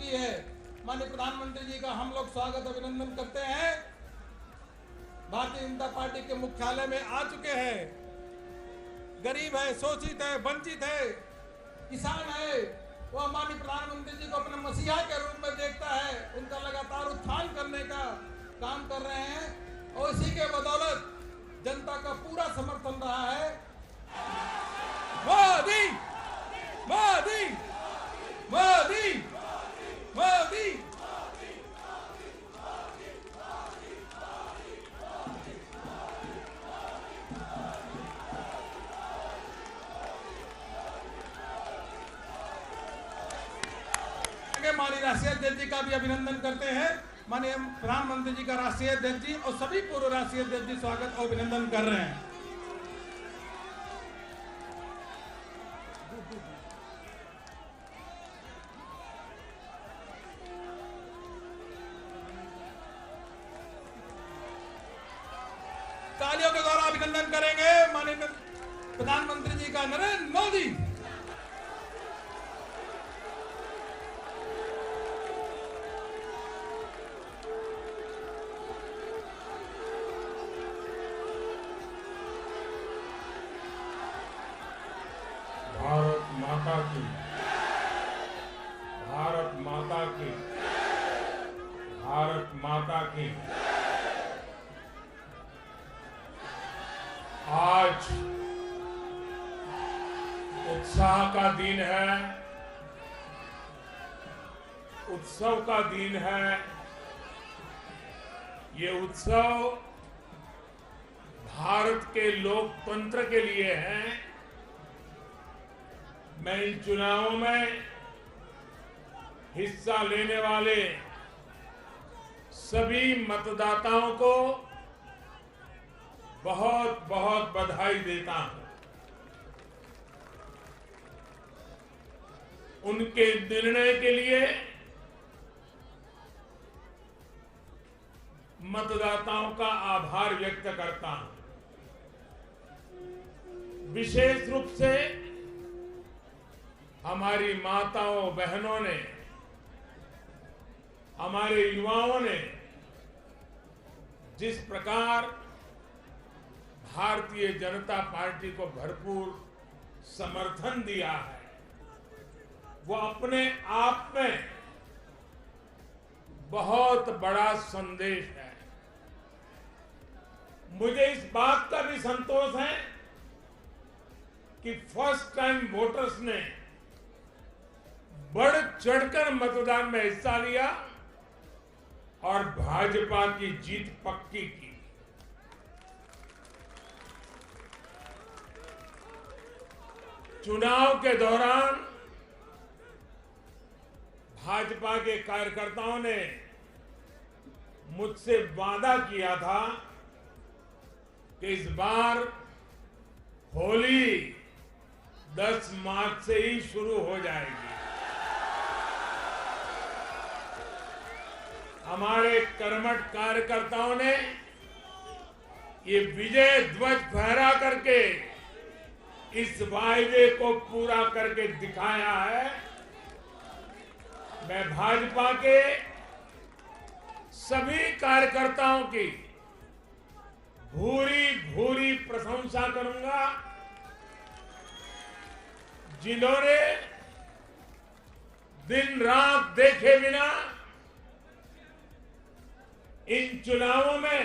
की है। माननीय प्रधानमंत्री जी का हम लोग स्वागत अभिनंदन करते हैं। भारतीय जनता पार्टी के मुख्यालय में आ चुके हैं। गरीब है, शोषित है, वंचित है, किसान है, वह माननीय प्रधानमंत्री जी को अपने मसीहा के रूप में देखता है। उनका लगातार उत्थान करने का काम कर रहे हैं और इसी के बदौलत जनता का पूरा समर्थन रहा है। मोदी मोदी मोदी मोदी। माननीय राष्ट्रीय अध्यक्ष जी का भी अभिनंदन करते हैं। माननीय प्रधानमंत्री जी का राष्ट्रीय अध्यक्ष जी और सभी पूर्व राष्ट्रीय अध्यक्ष जी स्वागत और अभिनंदन कर रहे हैं। तालियों के द्वारा अभिनंदन करेंगे माननीय प्रधानमंत्री जी का नरेंद्र मोदी। भारत माता की, भारत माता की, भारत माता की। आज उत्साह का दिन है, उत्सव का दिन है। ये उत्सव भारत के लोकतंत्र के लिए है। मैं इन चुनावों में हिस्सा लेने वाले सभी मतदाताओं को बहुत बहुत बधाई देता हूं। उनके निर्णय के लिए मतदाताओं का आभार व्यक्त करता हूं। विशेष रूप से हमारी माताओं बहनों ने, हमारे युवाओं ने जिस प्रकार भारतीय जनता पार्टी को भरपूर समर्थन दिया है, वो अपने आप में बहुत बड़ा संदेश है। मुझे इस बात का भी संतोष है कि फर्स्ट टाइम वोटर्स ने बढ़ चढ़कर मतदान में हिस्सा लिया और भाजपा की जीत पक्की की। चुनाव के दौरान भाजपा के कार्यकर्ताओं ने मुझसे वादा किया था कि इस बार होली 10 मार्च से ही शुरू हो जाएगी। हमारे कर्मठ कार्यकर्ताओं ने ये विजय ध्वज फहरा करके इस वायदे को पूरा करके दिखाया है। मैं भाजपा के सभी कार्यकर्ताओं की भूरी भूरी प्रशंसा करूंगा, जिन्होंने दिन रात देखे बिना इन चुनावों में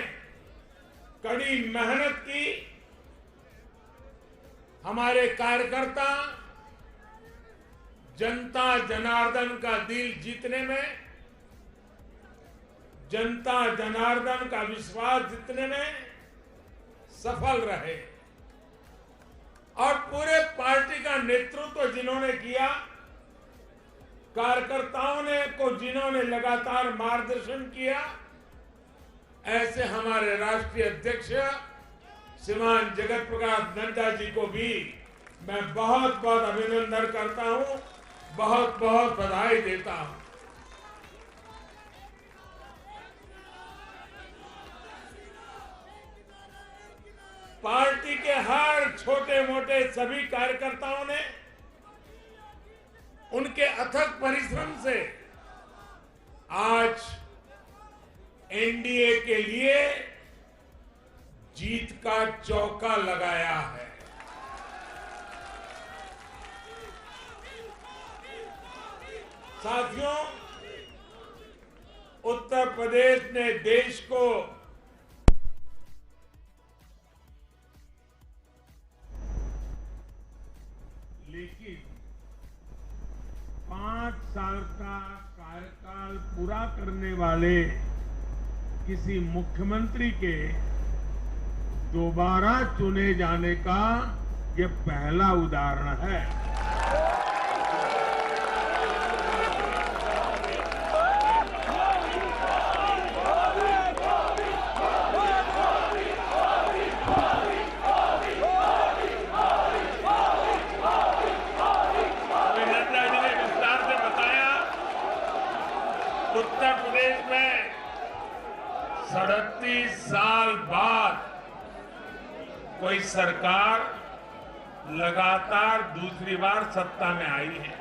कड़ी मेहनत की। हमारे कार्यकर्ता जनता जनार्दन का दिल जीतने में, जनता जनार्दन का विश्वास जीतने में सफल रहे और पूरे पार्टी का नेतृत्व जिन्होंने किया, कार्यकर्ताओं ने को जिन्होंने लगातार मार्गदर्शन किया, ऐसे हमारे राष्ट्रीय अध्यक्ष श्रीमान जगत प्रकाश नड्डा जी को भी मैं बहुत बहुत अभिनंदन करता हूं, बहुत बहुत बधाई देता हूं। पार्टी के हर छोटे मोटे सभी कार्यकर्ताओं ने उनके अथक परिश्रम से साथियों, उत्तर प्रदेश ने देश को लेकिन 5 साल का कार्यकाल पूरा करने वाले किसी मुख्यमंत्री के दोबारा चुने जाने का ये पहला उदाहरण है। उत्तर प्रदेश में 37 साल बाद कोई सरकार लगातार दूसरी बार सत्ता में आई है।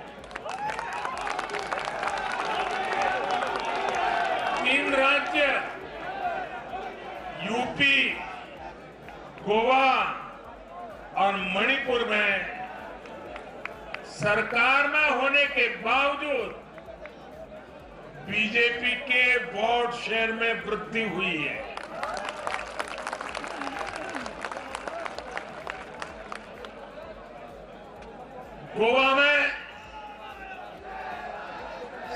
3 राज्य यूपी, गोवा और मणिपुर में सरकार में होने के बावजूद बीजेपी के वोट शेयर में वृद्धि हुई है। गोवा में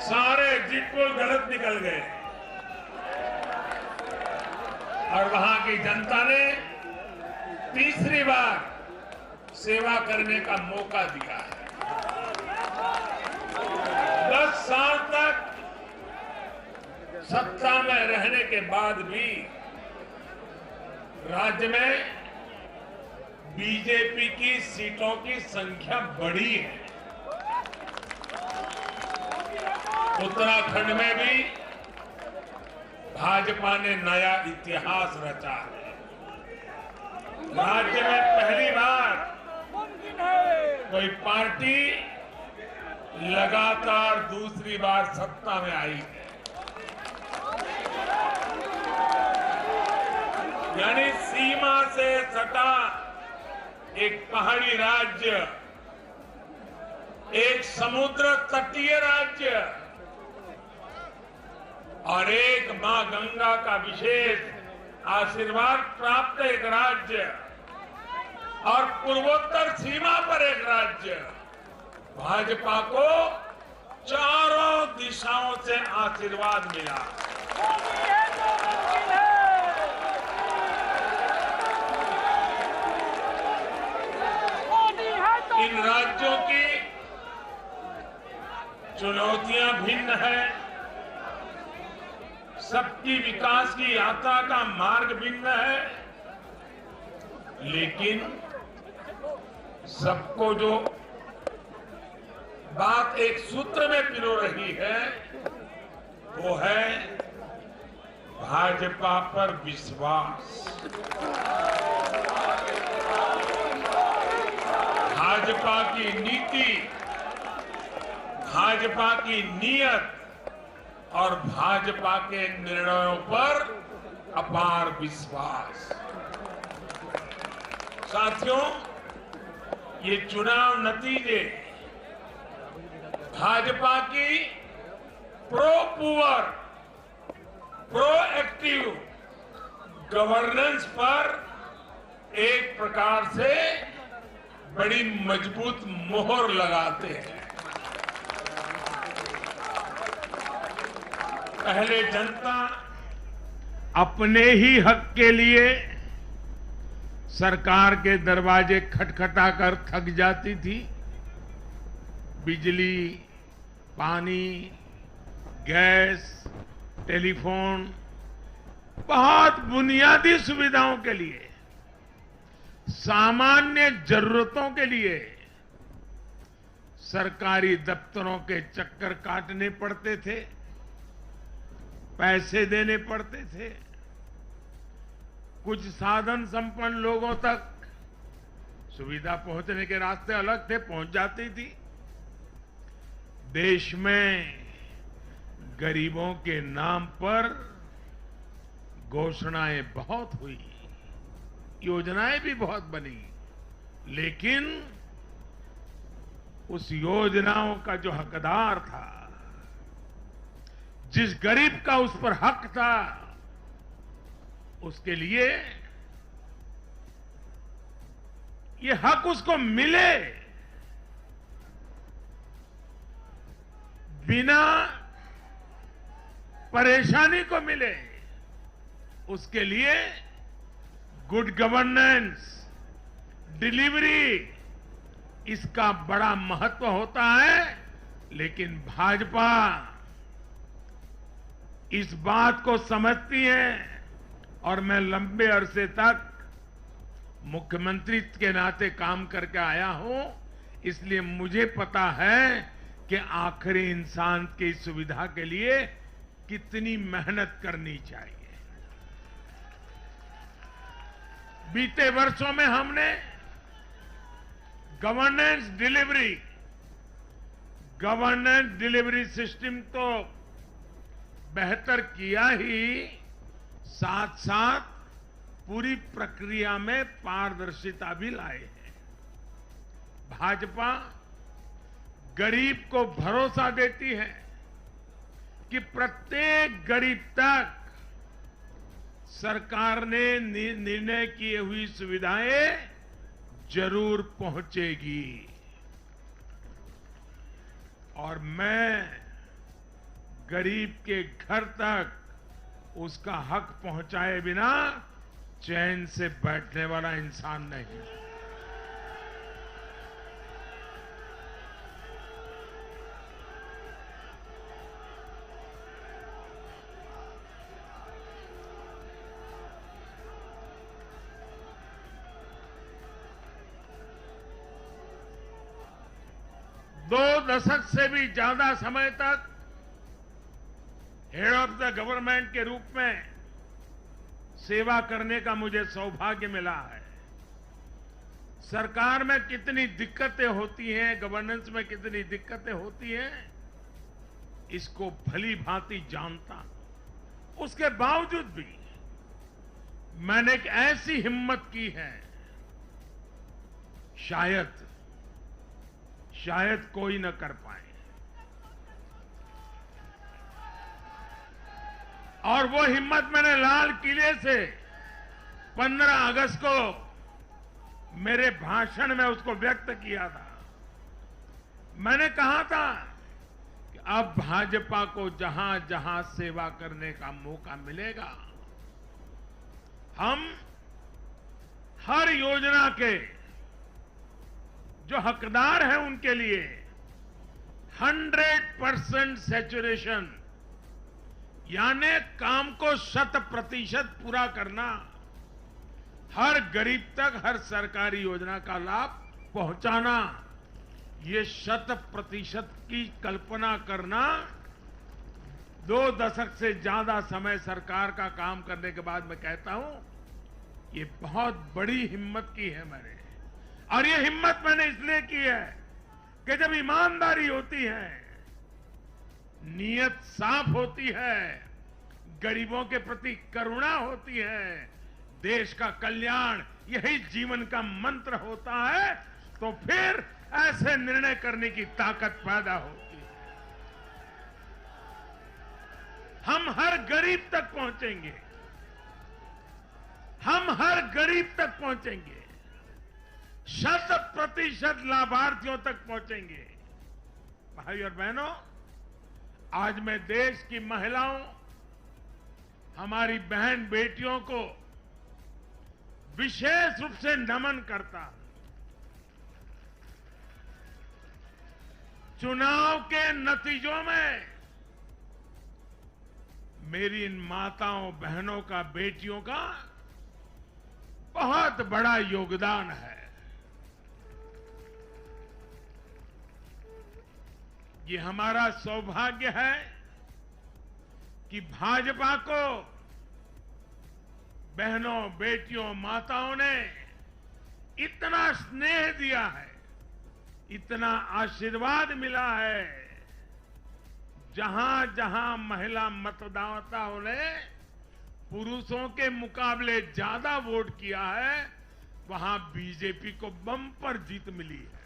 सारे एग्जिट पोल गलत निकल गए और वहां की जनता ने तीसरी बार सेवा करने का मौका दिया है। 10 साल तक सत्ता में रहने के बाद भी राज्य में बीजेपी की सीटों की संख्या बढ़ी है। उत्तराखंड में भी भाजपा ने नया इतिहास रचा है। राज्य में पहली बार कोई पार्टी लगातार दूसरी बार सत्ता में आई है। यानी सीमा से सटा एक पहाड़ी राज्य, एक समुद्र तटीय राज्य और एक मां गंगा का विशेष आशीर्वाद प्राप्त एक राज्य और पूर्वोत्तर सीमा पर एक राज्य, भाजपा को चारों दिशाओं से आशीर्वाद मिला। इन राज्यों की चुनौतियां भिन्न है, सबकी विकास की यात्रा का मार्ग भिन्न है, लेकिन सबको जो बात एक सूत्र में पिरो रही है वो है भाजपा पर विश्वास। भाजपा की नीति, भाजपा की नीयत और भाजपा के निर्णयों पर अपार विश्वास। साथियों, ये चुनाव नतीजे भाजपा की pro poor, pro active governance पर एक प्रकार से बड़ी मजबूत मोहर लगाते हैं। पहले जनता अपने ही हक के लिए सरकार के दरवाजे खटखटाकर थक जाती थी। बिजली, पानी, गैस, टेलीफोन, बहुत बुनियादी सुविधाओं के लिए, सामान्य जरूरतों के लिए सरकारी दफ्तरों के चक्कर काटने पड़ते थे, पैसे देने पड़ते थे। कुछ साधन संपन्न लोगों तक सुविधा पहुंचने के रास्ते अलग थे, पहुंच जाती थी। देश में गरीबों के नाम पर घोषणाएं बहुत हुई, योजनाएं भी बहुत बनी, लेकिन उस योजनाओं का जो हकदार था जिस गरीब का उस पर हक था, उसके लिए ये हक उसको मिले, बिना परेशानी को मिले, उसके लिए गुड गवर्नेंस, डिलीवरी, इसका बड़ा महत्व होता है। लेकिन भाजपा इस बात को समझती है, और मैं लंबे अरसे तक मुख्यमंत्री के नाते काम करके आया हूं, इसलिए मुझे पता है कि आखिरी इंसान की सुविधा के लिए कितनी मेहनत करनी चाहिए। बीते वर्षों में हमने गवर्नेंस डिलीवरी सिस्टम तो बेहतर किया ही, साथ साथ पूरी प्रक्रिया में पारदर्शिता भी लाए हैं। भाजपा गरीब को भरोसा देती है कि प्रत्येक गरीब तक सरकार ने निर्णय किए हुई सुविधाएं जरूर पहुंचेगी। और मैं गरीब के घर तक उसका हक पहुंचाए बिना चैन से बैठने वाला इंसान नहीं। दो दशक से भी ज्यादा समय तक हेड ऑफ द गवर्नमेंट के रूप में सेवा करने का मुझे सौभाग्य मिला है। सरकार में कितनी दिक्कतें होती हैं, गवर्नेंस में कितनी दिक्कतें होती हैं, इसको भली भांति जानता हूं। उसके बावजूद भी मैंने एक ऐसी हिम्मत की है, शायद कोई न कर पाए। और वो हिम्मत मैंने लाल किले से 15 अगस्त को मेरे भाषण में उसको व्यक्त किया था। मैंने कहा था कि अब भाजपा को जहां जहां सेवा करने का मौका मिलेगा, हम हर योजना के जो हकदार हैं उनके लिए 100% सैचुरेशन, यानी काम को 100% पूरा करना, हर गरीब तक हर सरकारी योजना का लाभ पहुंचाना, ये 100% की कल्पना करना 2 दशक से ज्यादा समय सरकार का काम करने के बाद मैं कहता हूं, ये बहुत बड़ी हिम्मत की है मैंने। और ये हिम्मत मैंने इसलिए की है कि जब ईमानदारी होती है, नीयत साफ होती है, गरीबों के प्रति करुणा होती है, देश का कल्याण यही जीवन का मंत्र होता है, तो फिर ऐसे निर्णय करने की ताकत पैदा होती है। हम हर गरीब तक पहुंचेंगे, हम हर गरीब तक पहुंचेंगे, 100% लाभार्थियों तक पहुंचेंगे। भाई और बहनों, आज मैं देश की महिलाओं, हमारी बहन बेटियों को विशेष रूप से नमन करता हूं। चुनाव के नतीजों में मेरी इन माताओं, बहनों का, बेटियों का बहुत बड़ा योगदान है। ये हमारा सौभाग्य है कि भाजपा को बहनों, बेटियों, माताओं ने इतना स्नेह दिया है, इतना आशीर्वाद मिला है। जहां जहां महिला मतदाताओं ने पुरुषों के मुकाबले ज्यादा वोट किया है, वहां बीजेपी को बम्पर जीत मिली है।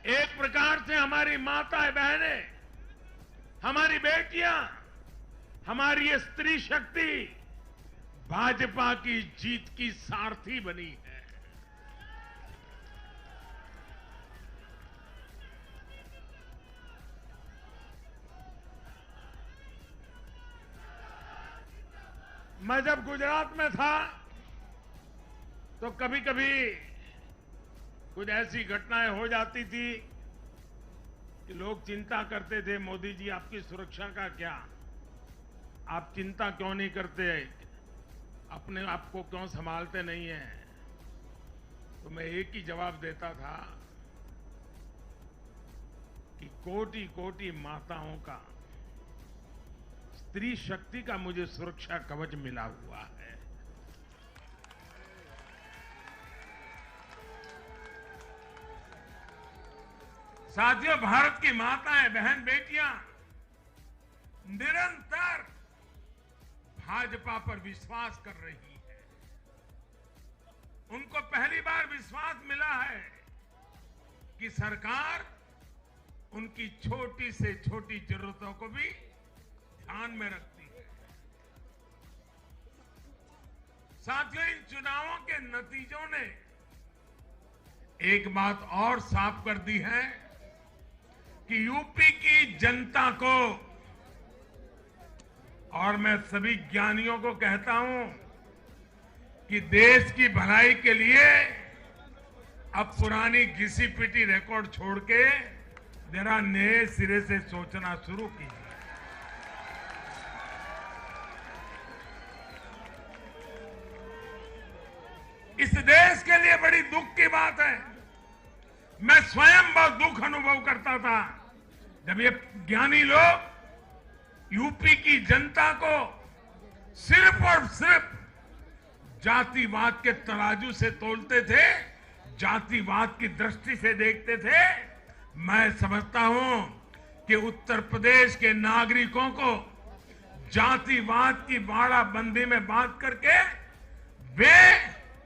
एक प्रकार से हमारी माताएं बहनें, हमारी बेटियां, हमारी ये स्त्री शक्ति भाजपा की जीत की सारथी बनी है। मैं जब गुजरात में था तो कभी कभी कुछ ऐसी घटनाएं हो जाती थी कि लोग चिंता करते थे, मोदी जी आपकी सुरक्षा का क्या, आप चिंता क्यों नहीं करते, अपने आप को क्यों संभालते नहीं हैं। तो मैं एक ही जवाब देता था कि कोटि कोटि माताओं का, स्त्री शक्ति का मुझे सुरक्षा कवच मिला हुआ है। साथियों, भारत की माताएं, बहन, बेटियां निरंतर भाजपा पर विश्वास कर रही है। उनको पहली बार विश्वास मिला है कि सरकार उनकी छोटी से छोटी जरूरतों को भी ध्यान में रखती है। साथियों, इन चुनावों के नतीजों ने एक बात और साफ कर दी है कि यूपी की जनता को, और मैं सभी ज्ञानियों को कहता हूं कि देश की भलाई के लिए अब पुरानी घिसी पिटी रिकॉर्ड छोड़ के जरा नए सिरे से सोचना शुरू कीजिए। इस देश के लिए बड़ी दुख की बात है। मैं स्वयं बहुत दुख अनुभव करता था जब ये ज्ञानी लोग यूपी की जनता को सिर्फ और सिर्फ जातिवाद के तराजू से तोलते थे, जातिवाद की दृष्टि से देखते थे। मैं समझता हूं कि उत्तर प्रदेश के नागरिकों को जातिवाद की बाड़ाबंदी में बांध करके वे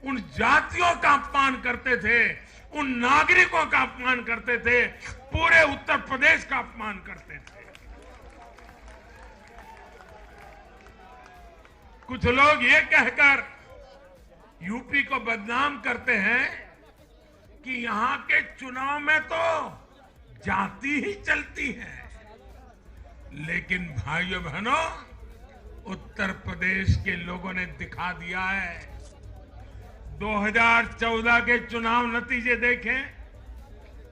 उन जातियों का अपमान करते थे, उन नागरिकों का अपमान करते थे, पूरे उत्तर प्रदेश का अपमान करते थे। कुछ लोग ये कहकर यूपी को बदनाम करते हैं कि यहां के चुनाव में तो जाति ही चलती है। लेकिन भाइयों बहनों, उत्तर प्रदेश के लोगों ने दिखा दिया है। 2014 के चुनाव नतीजे देखें,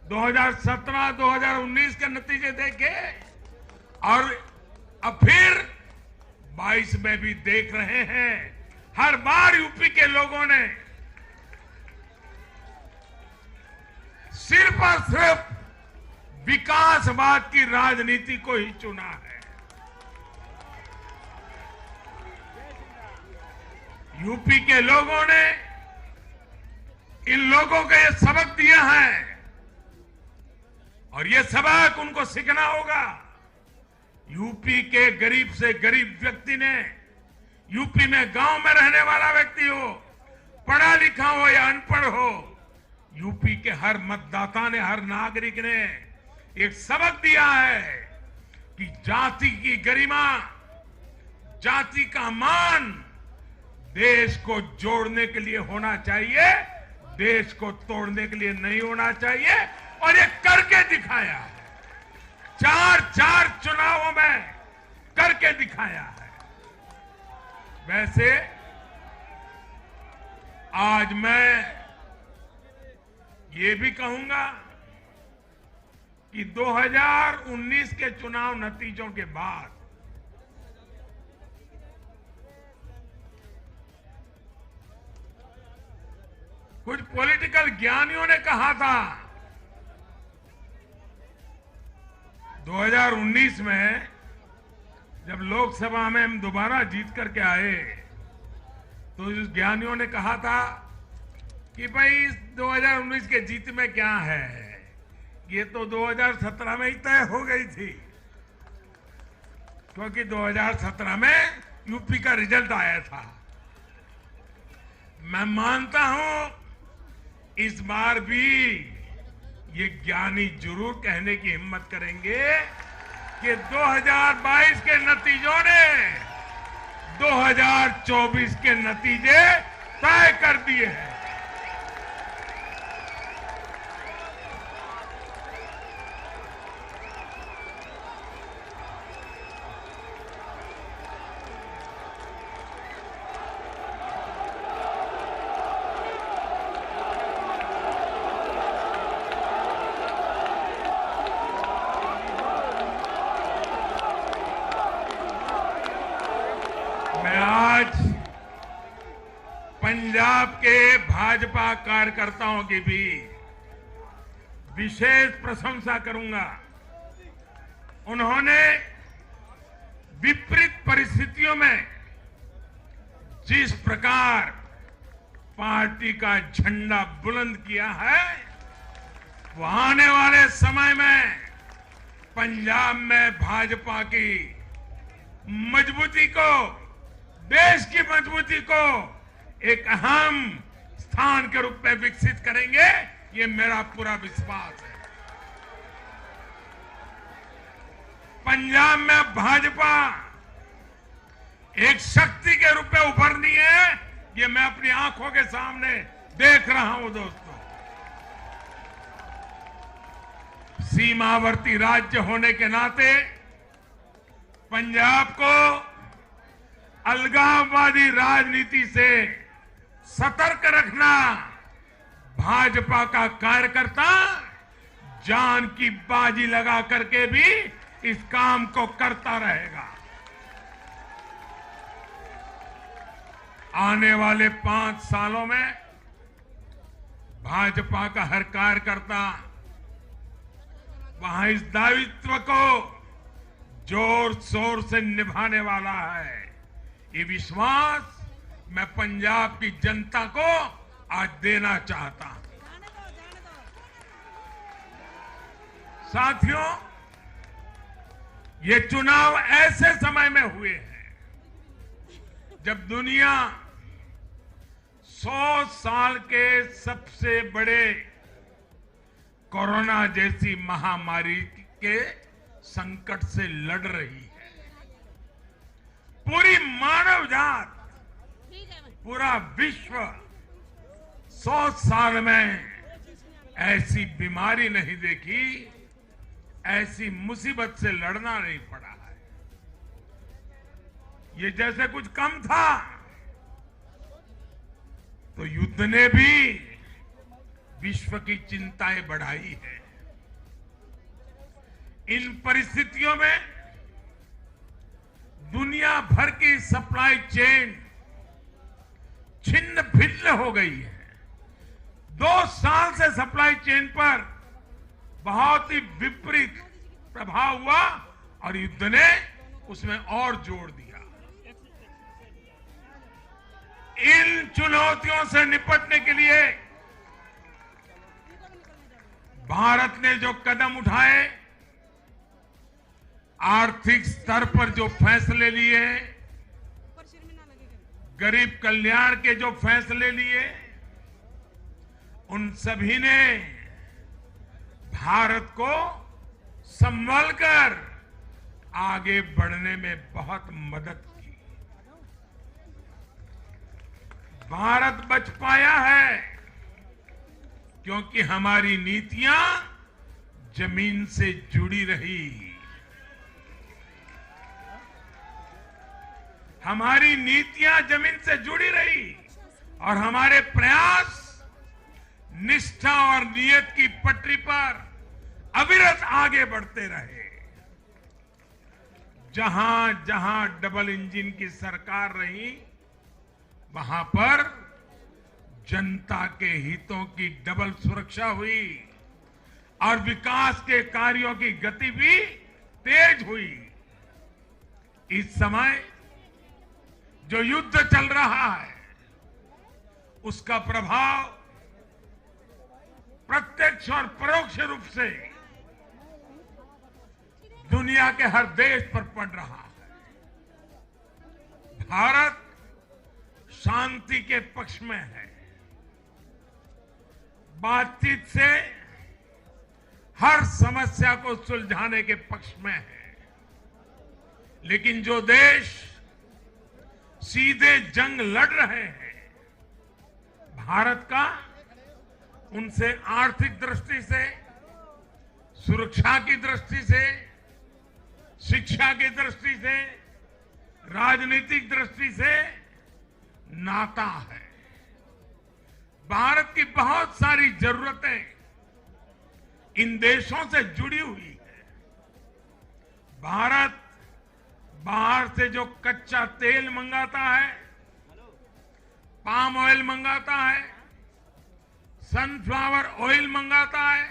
2017, 2019 के नतीजे देखें, और अब फिर 22 में भी देख रहे हैं। हर बार यूपी के लोगों ने सिर्फ और सिर्फ विकासवाद की राजनीति को ही चुना है। यूपी के लोगों ने इन लोगों को यह सबक दिया है और यह सबक उनको सीखना होगा। यूपी के गरीब से गरीब व्यक्ति ने, यूपी में गांव में रहने वाला व्यक्ति हो, पढ़ा लिखा हो या अनपढ़ हो, यूपी के हर मतदाता ने, हर नागरिक ने एक सबक दिया है कि जाति की गरिमा, जाति का मान देश को जोड़ने के लिए होना चाहिए, देश को तोड़ने के लिए नहीं होना चाहिए। और ये करके दिखाया है, 4 चुनावों में करके दिखाया है। वैसे आज मैं ये भी कहूंगा कि 2019 के चुनाव नतीजों के बाद कुछ पॉलिटिकल ज्ञानियों ने कहा था 2019 में जब लोकसभा में हम दोबारा जीत करके आए तो उस ज्ञानियों ने कहा था कि भाई 2019 के जीत में क्या है, ये तो 2017 में ही तय हो गई थी, क्योंकि 2017 में यूपी का रिजल्ट आया था। मैं मानता हूं इस बार भी ये ज्ञानी जरूर कहने की हिम्मत करेंगे कि 2022 के नतीजों ने 2024 के नतीजे तय कर दिए हैं। मैं आज पंजाब के भाजपा कार्यकर्ताओं की भी विशेष प्रशंसा करूंगा। उन्होंने विपरीत परिस्थितियों में जिस प्रकार पार्टी का झंडा बुलंद किया है, वो आने वाले समय में पंजाब में भाजपा की मजबूती को, देश की मजबूती को एक अहम स्थान के रूप में विकसित करेंगे, ये मेरा पूरा विश्वास है। पंजाब में भाजपा एक शक्ति के रूप में उभरनी है, ये मैं अपनी आंखों के सामने देख रहा हूं दोस्तों। सीमावर्ती राज्य होने के नाते पंजाब को अलगाववादी राजनीति से सतर्क रखना भाजपा का कार्यकर्ता जान की बाजी लगा करके भी इस काम को करता रहेगा। आने वाले 5 सालों में भाजपा का हर कार्यकर्ता वहां इस दायित्व को जोर शोर से निभाने वाला है। ये विश्वास मैं पंजाब की जनता को आज देना चाहता हूं। साथियों, ये चुनाव ऐसे समय में हुए हैं जब दुनिया 100 साल के सबसे बड़े कोरोना जैसी महामारी के संकट से लड़ रही है। पूरी मानव जात, पूरा विश्व 100 साल में ऐसी बीमारी नहीं देखी, ऐसी मुसीबत से लड़ना नहीं पड़ा है। ये जैसे कुछ कम था तो युद्ध ने भी विश्व की चिंताएं बढ़ाई है। इन परिस्थितियों में दुनिया भर की सप्लाई चेन छिन्न भिन्न हो गई है। 2 साल से सप्लाई चेन पर बहुत ही विपरीत प्रभाव हुआ और युद्ध ने उसमें और जोर दिया। इन चुनौतियों से निपटने के लिए भारत ने जो कदम उठाए, आर्थिक स्तर पर जो फैसले लिए, गरीब कल्याण के जो फैसले लिए, उन सभी ने भारत को संभल कर आगे बढ़ने में बहुत मदद की। भारत बच पाया है क्योंकि हमारी नीतियां जमीन से जुड़ी रही। हमारी नीतियां जमीन से जुड़ी रही और हमारे प्रयास निष्ठा और नियत की पटरी पर अविरत आगे बढ़ते रहे। जहां जहां डबल इंजन की सरकार रही, वहां पर जनता के हितों की डबल सुरक्षा हुई और विकास के कार्यों की गति भी तेज हुई। इस समय जो युद्ध चल रहा है, उसका प्रभाव प्रत्यक्ष और परोक्ष रूप से दुनिया के हर देश पर पड़ रहा है। भारत शांति के पक्ष में है। बातचीत से हर समस्या को सुलझाने के पक्ष में है, लेकिन जो देश सीधे जंग लड़ रहे हैं, भारत का उनसे आर्थिक दृष्टि से, सुरक्षा की दृष्टि से, शिक्षा की दृष्टि से, राजनीतिक दृष्टि से नाता है। भारत की बहुत सारी जरूरतें इन देशों से जुड़ी हुई है। भारत बाहर से जो कच्चा तेल मंगाता है, पाम ऑयल मंगाता है, सनफ्लावर ऑयल मंगाता है,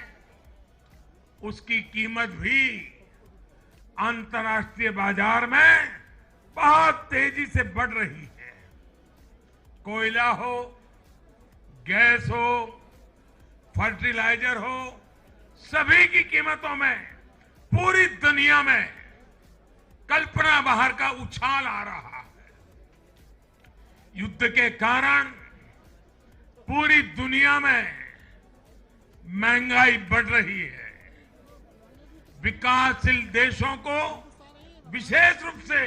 उसकी कीमत भी अंतर्राष्ट्रीय बाजार में बहुत तेजी से बढ़ रही है। कोयला हो, गैस हो, फर्टिलाइजर हो, सभी की कीमतों में पूरी दुनिया में कल्पना बाहर का उछाल आ रहा है। युद्ध के कारण पूरी दुनिया में महंगाई बढ़ रही है। विकासशील देशों को विशेष रूप से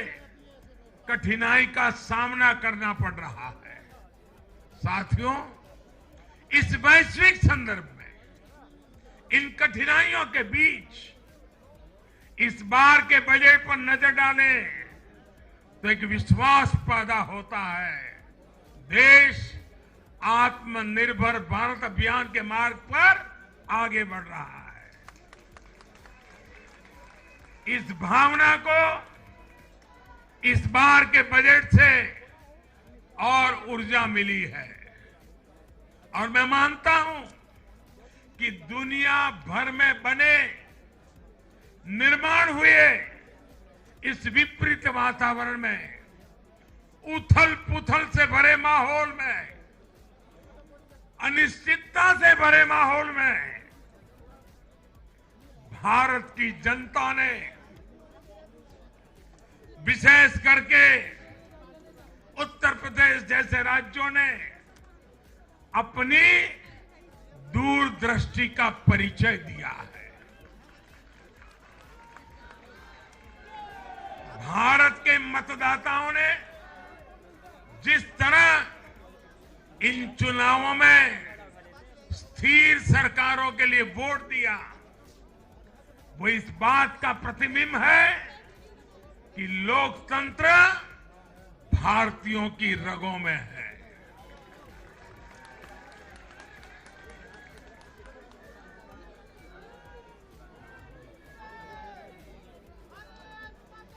कठिनाई का सामना करना पड़ रहा है। साथियों, इस वैश्विक संदर्भ में इन कठिनाइयों के बीच इस बार के बजट पर नजर डालें तो एक विश्वास पैदा होता है। देश आत्मनिर्भर भारत अभियान के मार्ग पर आगे बढ़ रहा है। इस भावना को इस बार के बजट से और ऊर्जा मिली है और मैं मानता हूं कि दुनिया भर में बने निर्माण हुए इस विपरीत वातावरण में, उथल पुथल से भरे माहौल में, अनिश्चितता से भरे माहौल में भारत की जनता ने विशेष करके उत्तर प्रदेश जैसे राज्यों ने अपनी दूरदृष्टि का परिचय दिया है। भारत के मतदाताओं ने जिस तरह इन चुनावों में स्थिर सरकारों के लिए वोट दिया, वो इस बात का प्रतिबिंब है कि लोकतंत्र भारतीयों की रगों में है।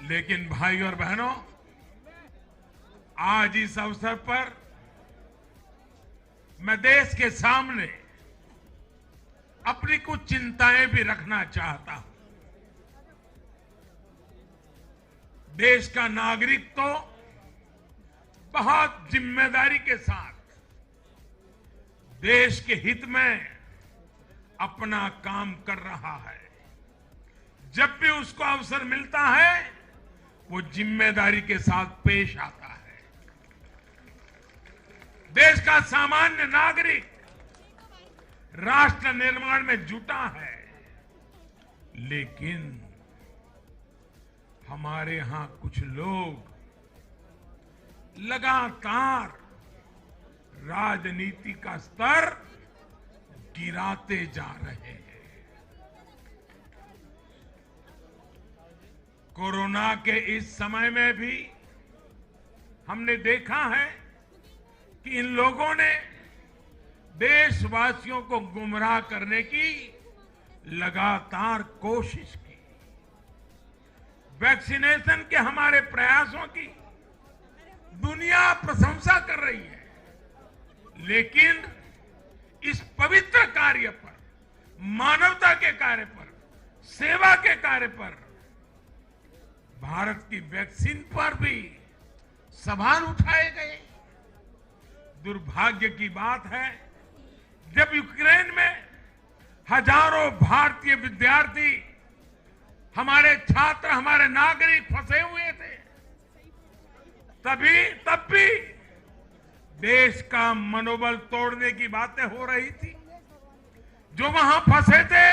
लेकिन भाई और बहनों, आज इस अवसर पर मैं देश के सामने अपनी कुछ चिंताएं भी रखना चाहता हूं। देश का नागरिक तो बहुत जिम्मेदारी के साथ देश के हित में अपना काम कर रहा है। जब भी उसको अवसर मिलता है, वो जिम्मेदारी के साथ पेश आता है। देश का सामान्य नागरिक राष्ट्र निर्माण में जुटा है, लेकिन हमारे यहां कुछ लोग लगातार राजनीति का स्तर गिराते जा रहे हैं। कोरोना के इस समय में भी हमने देखा है कि इन लोगों ने देशवासियों को गुमराह करने की लगातार कोशिश की। वैक्सीनेशन के हमारे प्रयासों की दुनिया प्रशंसा कर रही है, लेकिन इस पवित्र कार्य पर, मानवता के कार्य पर, सेवा के कार्य पर, भारत की वैक्सीन पर भी सवाल उठाए गए। दुर्भाग्य की बात है, जब यूक्रेन में हजारों भारतीय विद्यार्थी, हमारे छात्र, हमारे नागरिक फंसे हुए थे, तब भी देश का मनोबल तोड़ने की बातें हो रही थी। जो वहां फंसे थे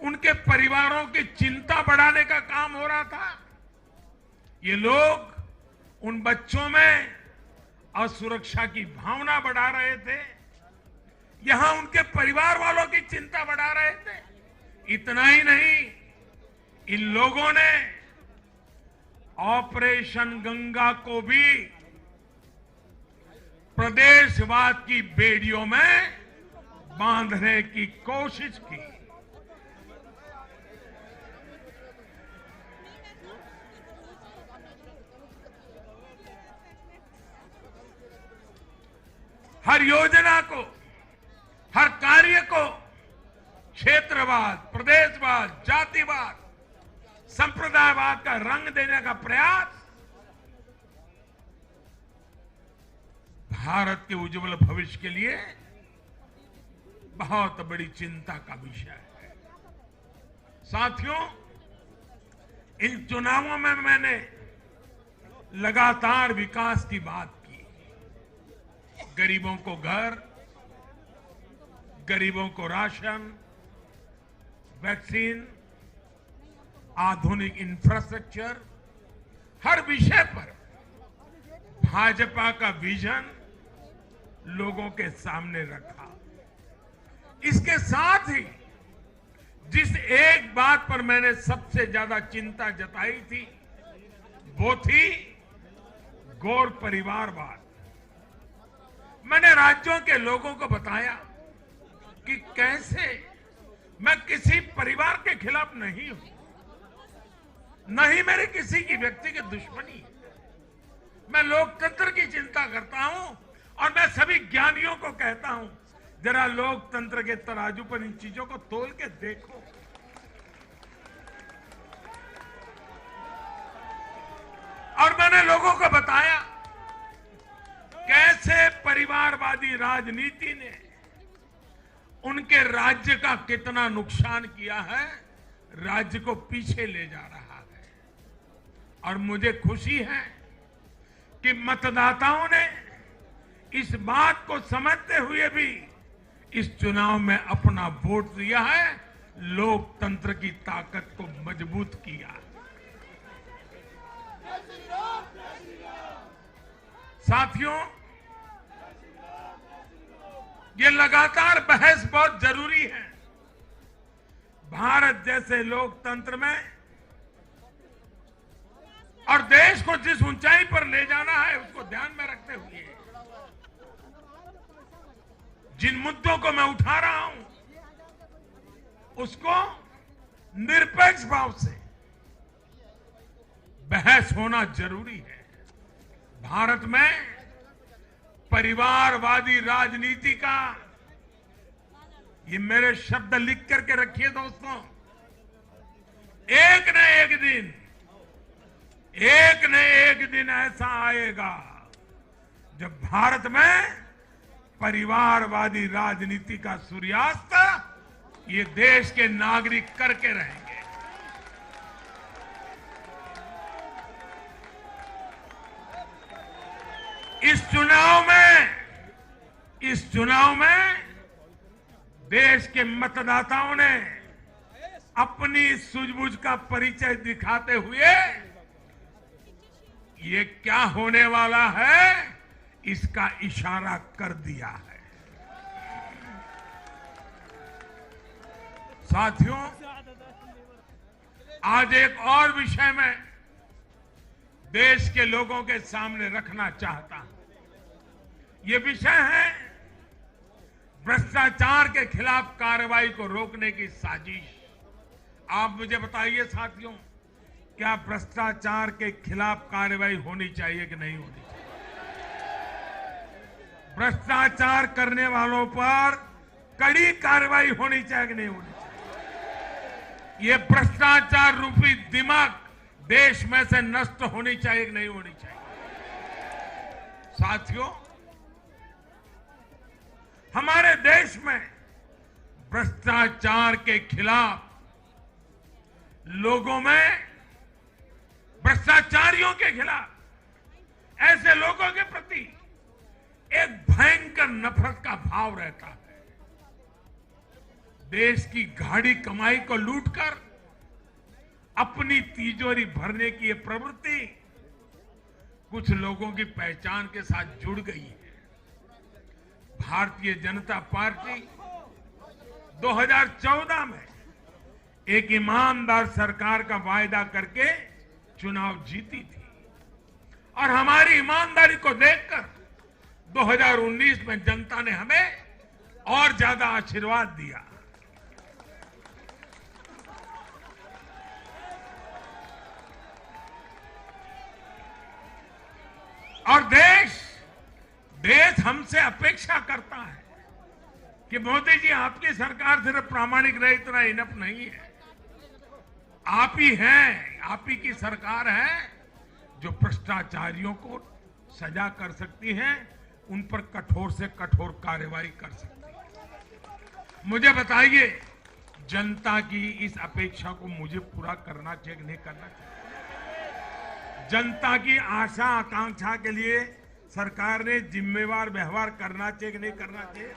उनके परिवारों की चिंता बढ़ाने का काम हो रहा था। ये लोग उन बच्चों में असुरक्षा की भावना बढ़ा रहे थे, यहां उनके परिवार वालों की चिंता बढ़ा रहे थे। इतना ही नहीं, इन लोगों ने ऑपरेशन गंगा को भी प्रदेशवाद की बेड़ियों में बांधने की कोशिश की। हर योजना को, हर कार्य को क्षेत्रवाद, प्रदेशवाद, जातिवाद, संप्रदायवाद का रंग देने का प्रयास भारत के उज्जवल भविष्य के लिए बहुत बड़ी चिंता का विषय है। साथियों, इन चुनावों में मैंने लगातार विकास की बात की। गरीबों को घर, गरीबों को राशन, वैक्सीन, आधुनिक इंफ्रास्ट्रक्चर, हर विषय पर भाजपा का विजन लोगों के सामने रखा। इसके साथ ही जिस एक बात पर मैंने सबसे ज्यादा चिंता जताई थी, वो थी गौर परिवारवाद। मैंने राज्यों के लोगों को बताया कि कैसे मैं किसी परिवार के खिलाफ नहीं हूं, न ही मेरे किसी की व्यक्तिगत दुश्मनी है। मैं लोकतंत्र की चिंता करता हूं और मैं सभी ज्ञानियों को कहता हूं, जरा लोकतंत्र के तराजू पर इन चीजों को तोल के देखो। और मैंने लोगों को बताया कैसे परिवारवादी राजनीति ने उनके राज्य का कितना नुकसान किया है, राज्य को पीछे ले जा रहा है। और मुझे खुशी है कि मतदाताओं ने इस बात को समझते हुए भी इस चुनाव में अपना वोट दिया है, लोकतंत्र की ताकत को मजबूत किया। साथियों, ये लगातार बहस बहुत जरूरी है। भारत जैसे लोकतंत्र में और देश को जिस ऊंचाई पर ले जाना है, उसको ध्यान में रखते हुए जिन मुद्दों को मैं उठा रहा हूं, उसको निरपेक्ष भाव से बहस होना जरूरी है। भारत में परिवारवादी राजनीति का, ये मेरे शब्द लिख करके रखिए दोस्तों, एक न एक दिन ऐसा आएगा जब भारत में परिवारवादी राजनीति का सूर्यास्त ये देश के नागरिक करके रहेंगे। इस चुनाव में देश के मतदाताओं ने अपनी सूझबूझ का परिचय दिखाते हुए ये क्या होने वाला है, इसका इशारा कर दिया है। साथियों, आज एक और विषय में देश के लोगों के सामने रखना चाहता हूं। ये विषय है भ्रष्टाचार के खिलाफ कार्रवाई को रोकने की साजिश। आप मुझे बताइए साथियों, क्या भ्रष्टाचार के खिलाफ कार्रवाई होनी चाहिए कि नहीं होनी चाहिए? भ्रष्टाचार करने वालों पर कड़ी कार्रवाई होनी चाहिए कि नहीं होनी चाहिए? ये भ्रष्टाचार रूपी दिमाग देश में से नष्ट होनी चाहिए कि नहीं होनी चाहिए? साथियों, हमारे देश में भ्रष्टाचार के खिलाफ लोगों में, भ्रष्टाचारियों के खिलाफ ऐसे लोगों के प्रति एक भयंकर नफरत का भाव रहता है। देश की गाढ़ी कमाई को लूटकर अपनी तिजोरी भरने की ये प्रवृत्ति कुछ लोगों की पहचान के साथ जुड़ गई है। भारतीय जनता पार्टी 2014 में एक ईमानदार सरकार का वायदा करके चुनाव जीती थी और हमारी ईमानदारी को देखकर 2019 में जनता ने हमें और ज्यादा आशीर्वाद दिया। और देश हमसे अपेक्षा करता है कि मोदी जी आपकी सरकार सिर्फ प्रामाणिक रहे इतना इनफ नहीं है। आप ही हैं, आप ही की सरकार है जो भ्रष्टाचारियों को सजा कर सकती है, उन पर कठोर से कठोर कार्रवाई कर सकती है। मुझे बताइए, जनता की इस अपेक्षा को मुझे पूरा करना चाहिए कि नहीं करना चाहिए? जनता की आशा आकांक्षा के लिए सरकार ने जिम्मेवार व्यवहार करना चाहिए कि नहीं करना चाहिए?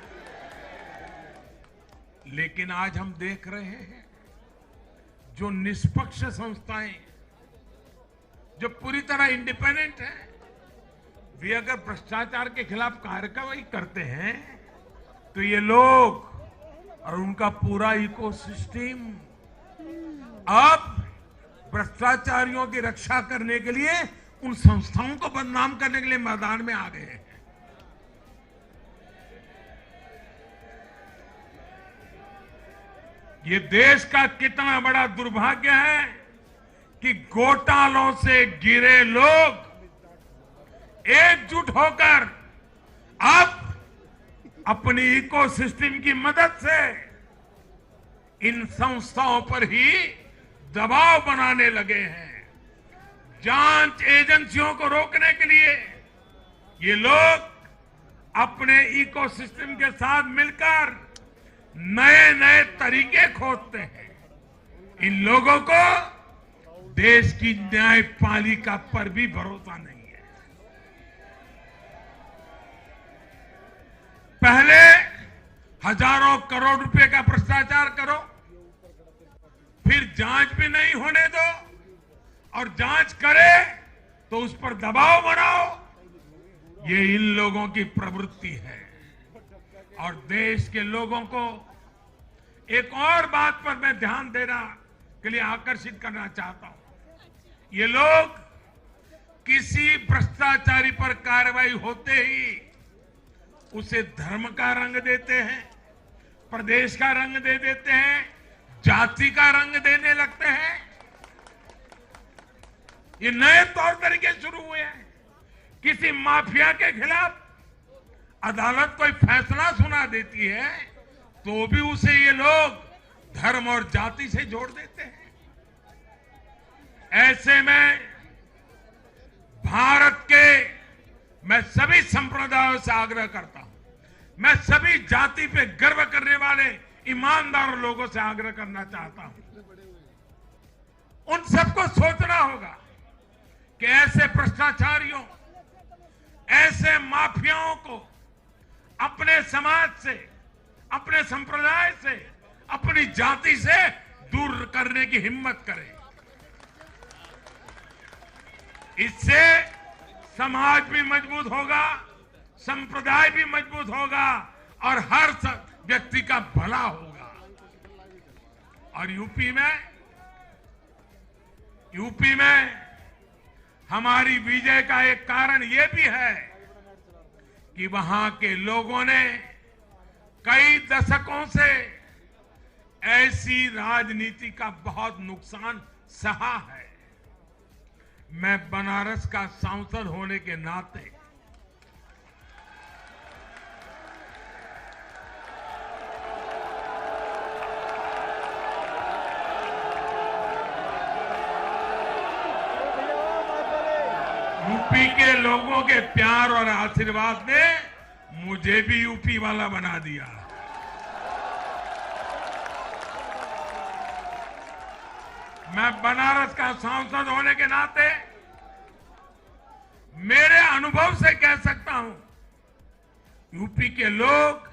लेकिन आज हम देख रहे हैं जो निष्पक्ष संस्थाएं, जो पूरी तरह इंडिपेंडेंट है, वे अगर भ्रष्टाचार के खिलाफ कार्रवाई करते हैं तो ये लोग और उनका पूरा इकोसिस्टम अब भ्रष्टाचारियों की रक्षा करने के लिए उन संस्थाओं को बदनाम करने के लिए मैदान में आ गए हैं। ये देश का कितना बड़ा दुर्भाग्य है कि घोटालों से घिरे लोग एकजुट होकर अब अपनी इकोसिस्टम की मदद से इन संस्थाओं पर ही दबाव बनाने लगे हैं। जांच एजेंसियों को रोकने के लिए ये लोग अपने इकोसिस्टम के साथ मिलकर नए नए तरीके खोजते हैं। इन लोगों को देश की न्यायपालिका पर भी भरोसा नहीं है। पहले हजारों करोड़ रुपए का भ्रष्टाचार करो, फिर जांच भी नहीं होने दो, और जांच करे तो उस पर दबाव बनाओ। ये इन लोगों की प्रवृत्ति है। और देश के लोगों को एक और बात पर मैं ध्यान देना के लिए आकर्षित करना चाहता हूं। ये लोग किसी भ्रष्टाचारी पर कार्रवाई होते ही उसे धर्म का रंग देते हैं, प्रदेश का रंग दे देते हैं, जाति का रंग देने लगते हैं। ये नए तौर तरीके शुरू हुए हैं। किसी माफिया के खिलाफ अदालत कोई फैसला सुना देती है तो भी उसे ये लोग धर्म और जाति से जोड़ देते हैं। ऐसे में भारत के मैं सभी संप्रदायों से आग्रह करता हूं, मैं सभी जाति पे गर्व करने वाले ईमानदार लोगों से आग्रह करना चाहता हूं, उन सबको सोचना होगा कि ऐसे भ्रष्टाचारियों, ऐसे माफियाओं को अपने समाज से, अपने संप्रदाय से, अपनी जाति से दूर करने की हिम्मत करें। इससे समाज भी मजबूत होगा, संप्रदाय भी मजबूत होगा और हर व्यक्ति का भला होगा। और यूपी में हमारी विजय का एक कारण यह भी है कि वहां के लोगों ने कई दशकों से ऐसी राजनीति का बहुत नुकसान सहा है। मैं बनारस का सांसद होने के नाते यूपी के लोगों के प्यार और आशीर्वाद ने मुझे भी यूपी वाला बना दिया। मैं बनारस का सांसद होने के नाते मेरे अनुभव से कह सकता हूं, यूपी के लोग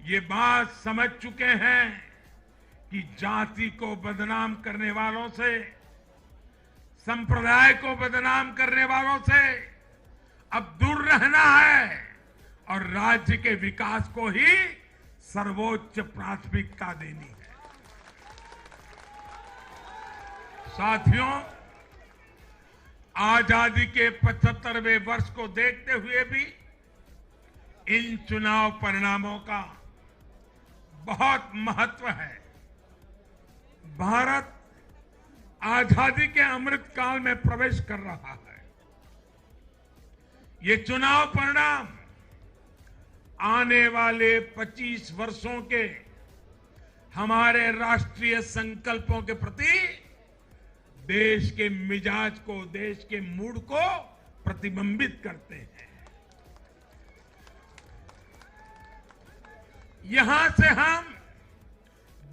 ये बात समझ चुके हैं कि जाति को बदनाम करने वालों से, संप्रदाय को बदनाम करने वालों से अब दूर रहना है और राज्य के विकास को ही सर्वोच्च प्राथमिकता देनी है। साथियों, आजादी के 75वें वर्ष को देखते हुए भी इन चुनाव परिणामों का बहुत महत्व है। भारत आजादी के अमृत काल में प्रवेश कर रहा है। ये चुनाव परिणाम आने वाले 25 वर्षों के हमारे राष्ट्रीय संकल्पों के प्रति देश के मिजाज को, देश के मूड को प्रतिबिंबित करते हैं। यहां से हम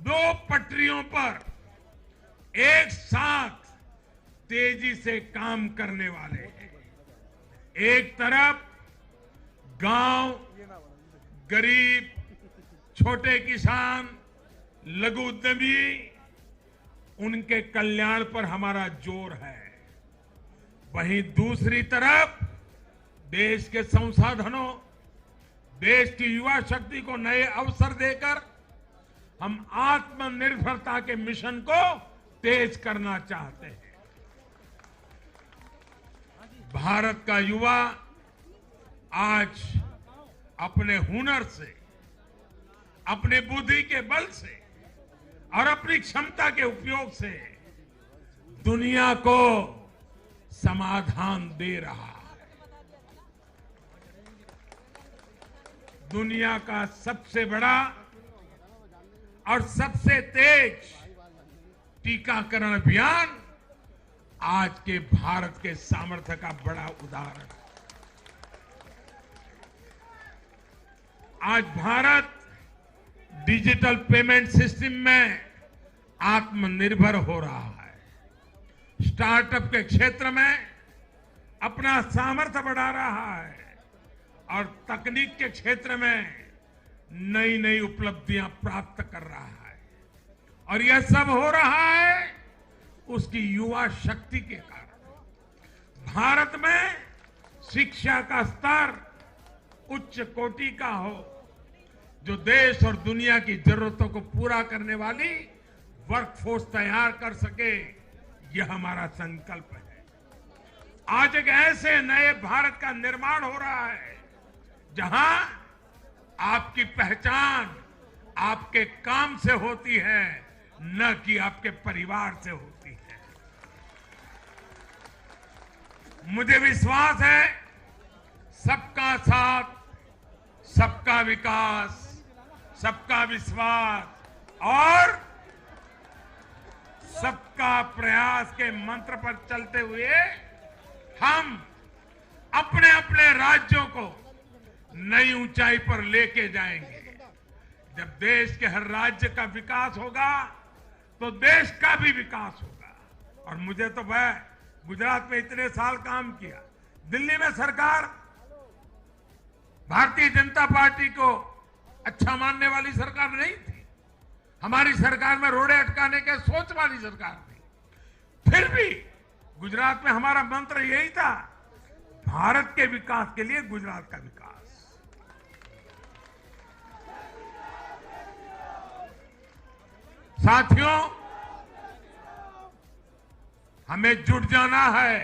दो पटरियों पर एक साथ तेजी से काम करने वाले हैं। एक तरफ गांव, गरीब, छोटे किसान, लघु उद्यमी, उनके कल्याण पर हमारा जोर है। वहीं दूसरी तरफ देश के संसाधनों, देश की युवा शक्ति को नए अवसर देकर हम आत्मनिर्भरता के मिशन को तेज करना चाहते हैं। भारत का युवा आज अपने हुनर से, अपने बुद्धि के बल से और अपनी क्षमता के उपयोग से दुनिया को समाधान दे रहा है। दुनिया का सबसे बड़ा और सबसे तेज टीकाकरण अभियान आज के भारत के सामर्थ्य का बड़ा उदाहरण है। आज भारत डिजिटल पेमेंट सिस्टम में आत्मनिर्भर हो रहा है। स्टार्टअप के क्षेत्र में अपना सामर्थ्य बढ़ा रहा है और तकनीक के क्षेत्र में नई नई उपलब्धियां प्राप्त कर रहा है। और यह सब हो रहा है उसकी युवा शक्ति के कारण। भारत में शिक्षा का स्तर उच्च कोटि का हो, जो देश और दुनिया की जरूरतों को पूरा करने वाली वर्कफोर्स तैयार कर सके, यह हमारा संकल्प है। आज एक ऐसे नए भारत का निर्माण हो रहा है जहां आपकी पहचान आपके काम से होती है, न कि आपके परिवार से होती है। मुझे विश्वास है सबका साथ, सबका विकास, सबका विश्वास और सबका प्रयास के मंत्र पर चलते हुए हम अपने अपने राज्यों को नई ऊंचाई पर लेके जाएंगे। जब देश के हर राज्य का विकास होगा तो देश का भी विकास होगा। और मुझे तो मैं गुजरात में इतने साल काम किया, दिल्ली में सरकार भारतीय जनता पार्टी को अच्छा मानने वाली सरकार नहीं थी। हमारी सरकार में रोड़े अटकाने के सोच वाली सरकार थी। फिर भी गुजरात में हमारा मंत्र यही था, भारत के विकास के लिए गुजरात का विकास। साथियों, हमें जुट जाना है,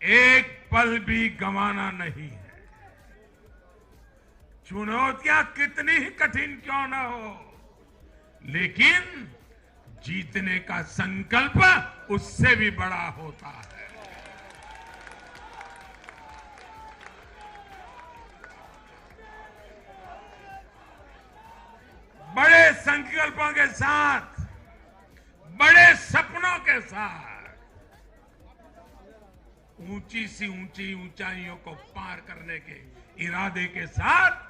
एक पल भी गंवाना नहीं है। चुनौतियां कितनी ही कठिन क्यों न हो, लेकिन जीतने का संकल्प उससे भी बड़ा होता है। बड़े संकल्पों के साथ, बड़े सपनों के साथ ऊंची सी ऊंची ऊंचाइयों को पार करने के इरादे के साथ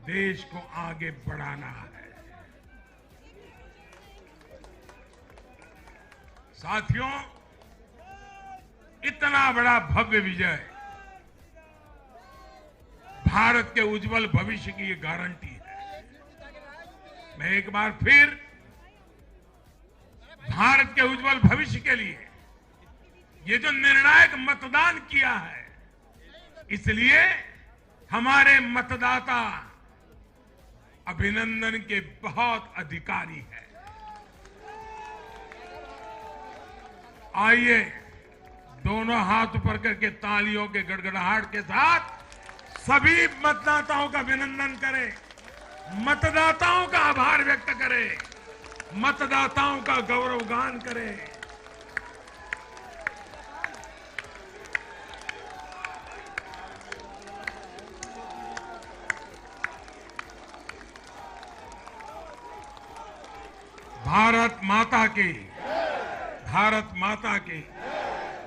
देश को आगे बढ़ाना है। साथियों, इतना बड़ा भव्य विजय भारत के उज्जवल भविष्य की ये गारंटी है। मैं एक बार फिर भारत के उज्जवल भविष्य के लिए ये जो निर्णायक मतदान किया है, इसलिए हमारे मतदाता अभिनंदन के बहुत अधिकारी हैं। आइए दोनों हाथ ऊपर करके तालियों के गड़गड़ाहट के साथ सभी मतदाताओं का अभिनंदन करें, मतदाताओं का आभार व्यक्त करें, मतदाताओं का गौरवगान करें। भारत माता की, भारत माता की,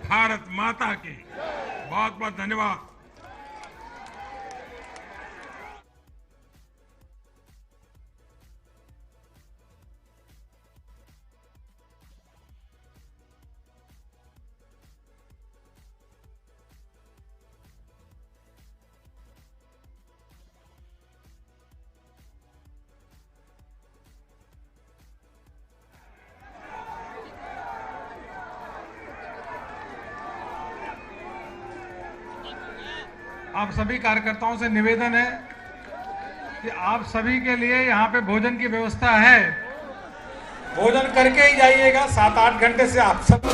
भारत माता की। बहुत बहुत धन्यवाद। आप सभी कार्यकर्ताओं से निवेदन है कि आप सभी के लिए यहाँ पे भोजन की व्यवस्था है, भोजन करके ही जाइएगा। 7-8 घंटे से आप सब